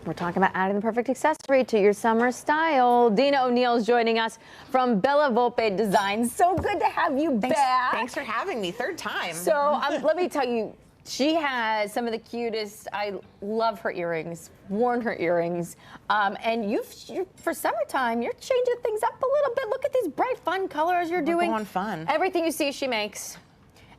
We're talking about adding the perfect accessory to your summer style. Dina O'Neill's joining us from Bella Volpe Designs. So good to have you back. Thanks for having me. Third time. So let me tell you, she has some of the cutest. I love her earrings. Worn her earrings, and you're for summertime. You're changing things up a little bit. Look at these bright, fun colors you're doing. Going fun. Everything you see, she makes.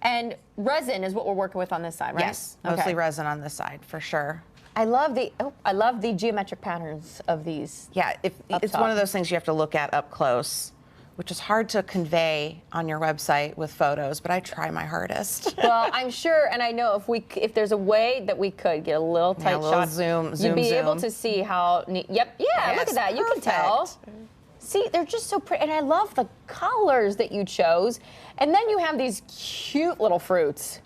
And resin is what we're working with on this side, right? Yes, mostly resin on this side for sure. I love the geometric patterns of these. Yeah, it's one of those things you have to look at up close, which is hard to convey on your website with photos, but I try my hardest. Well, I'm sure, and I know if there's a way that we could get a little tight a little shot, zoom, you'd be able to see how neat. Yep, yeah, look at that. You can tell. See, they're just so pretty, and I love the colors that you chose. And then you have these cute little fruits.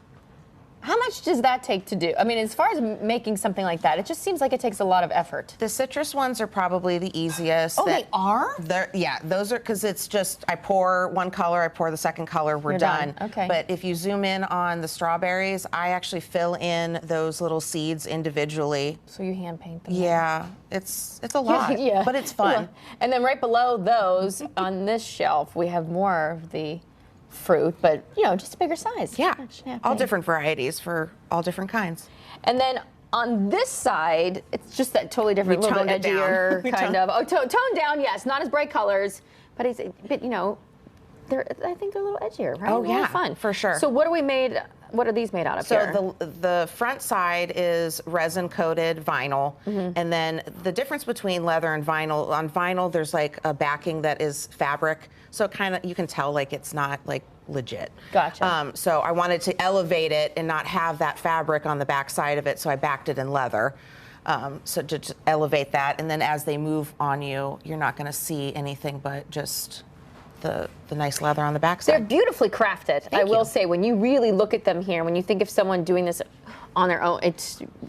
How much does that take to do? I mean, as far as making something like that, it just seems like it takes a lot of effort. The citrus ones are probably the easiest. Oh, they are? Yeah, those are, because it's just, I pour one color, I pour the second color, we're done. Okay. But if you zoom in on the strawberries, I actually fill in those little seeds individually. So you hand paint them? Yeah, it's a lot, yeah. But it's fun. Yeah. And then right below those, on this shelf, we have more of the fruit, but just a bigger size. Yeah, all different varieties for all different kinds. And then on this side, it's just that totally different, a little bit edgier kind of. Oh, toned down, yes, not as bright colors, but I think they're a little edgier, right? Oh yeah, fun for sure. So what are these made out of here? So the front side is resin coated vinyl, and then the difference between leather and vinyl, on vinyl there's like a backing that is fabric, so kind of you can tell like it's not like legit. Gotcha. So I wanted to elevate it and not have that fabric on the back side of it, so I backed it in leather. So to just elevate that, and then as they move on you, you're not going to see anything but just the nice leather on the back side. They're beautifully crafted. I will say, when you really look at them here, when you think of someone doing this on their own,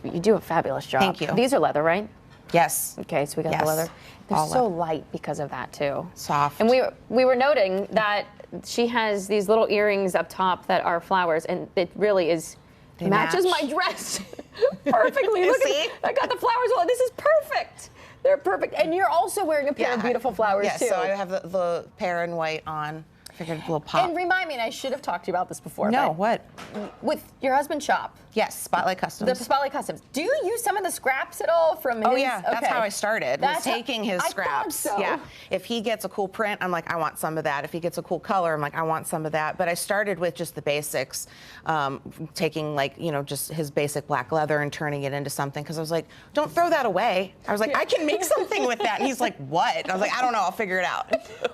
you do a fabulous job. Thank you. These are leather, right? Yes. Okay, so we got the leather. They're all so light because of that too. Soft. And we were noting that she has these little earrings up top that are flowers, and it really is matches my dress perfectly. Look at, I got the flowers on. This is perfect. They're perfect. And you're also wearing a pair of beautiful flowers, too. Yes, so I have the pear and white on. Figured a little pop. And remind me, and I should have talked to you about this before. No, what? With your husband's shop. Yes, Spotlight Customs. The Spotlight Customs. Do you use some of the scraps at all from his? Oh, yeah. That's how I started, was taking his scraps. I thought so. Yeah. If he gets a cool print, I'm like, I want some of that. If he gets a cool color, I'm like, I want some of that. But I started with just the basics, taking like, just his basic black leather and turning it into something. Because I was like, don't throw that away. I was like, I can make something with that. And he's like, what? And I was like, I don't know. I'll figure it out.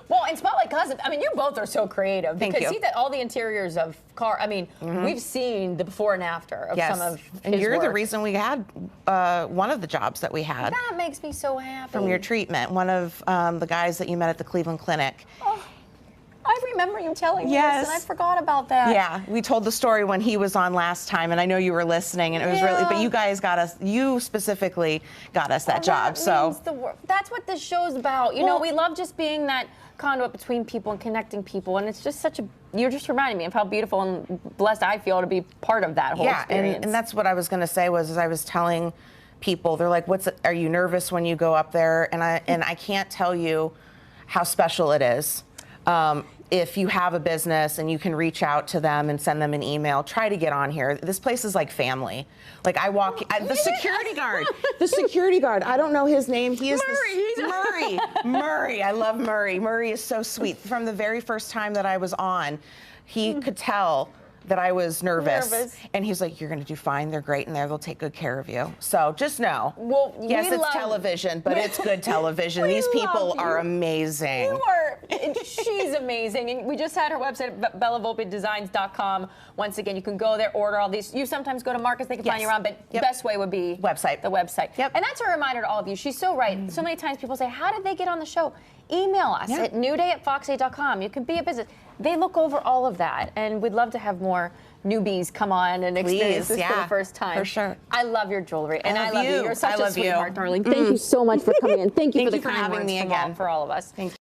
Well, and Spotlight Customs, I mean, you both are so creative. Thank you. See that all the interiors of car, I mean, we've seen the before and after of some of his and you're work. the reason we had one of the jobs that we had. That makes me so happy. From your treatment, one of the guys that you met at the Cleveland Clinic. Oh, I remember you telling me this, and I forgot about that. Yeah, we told the story when he was on last time, and I know you were listening, and it was really, but you guys got us, you specifically got us that job, so. That's what this show's about. You know, we love just being that conduit between people and connecting people, and it's just you're just reminding me of how beautiful and blessed I feel to be part of that whole experience. And that's what I was going to say was, as I was telling people, they're like, are you nervous when you go up there? And I can't tell you how special it is. If you have a business and you can reach out to them and send them an email, try to get on here. This place is like family. Like the security guard, I don't know his name. He is Murray. Murray, I love Murray. Murray is so sweet. From the very first time that I was on, he could tell that I was nervous. And he's like, you're going to do fine. They're great in there. They'll take good care of you. So just know. Well, yes, it's television, but it's good television. These people are amazing. You are. She's amazing. And we just had her website, bellavolpedesigns.com. Once again, you can go there, order all these. You sometimes go to markets, they can find you around, but the best way would be the website. Yep. And that's a reminder to all of you. She's so right. So many times people say, how did they get on the show? Email us at newday@fox8.com. You can be a business. They look over all of that, and we'd love to have more newbies come on and experience this for the first time. For sure. I love your jewelry, and I love you. You're such a sweetheart, darling. Thank you so much for coming in. Thank you for the kind words having me again for all of us. Thank you.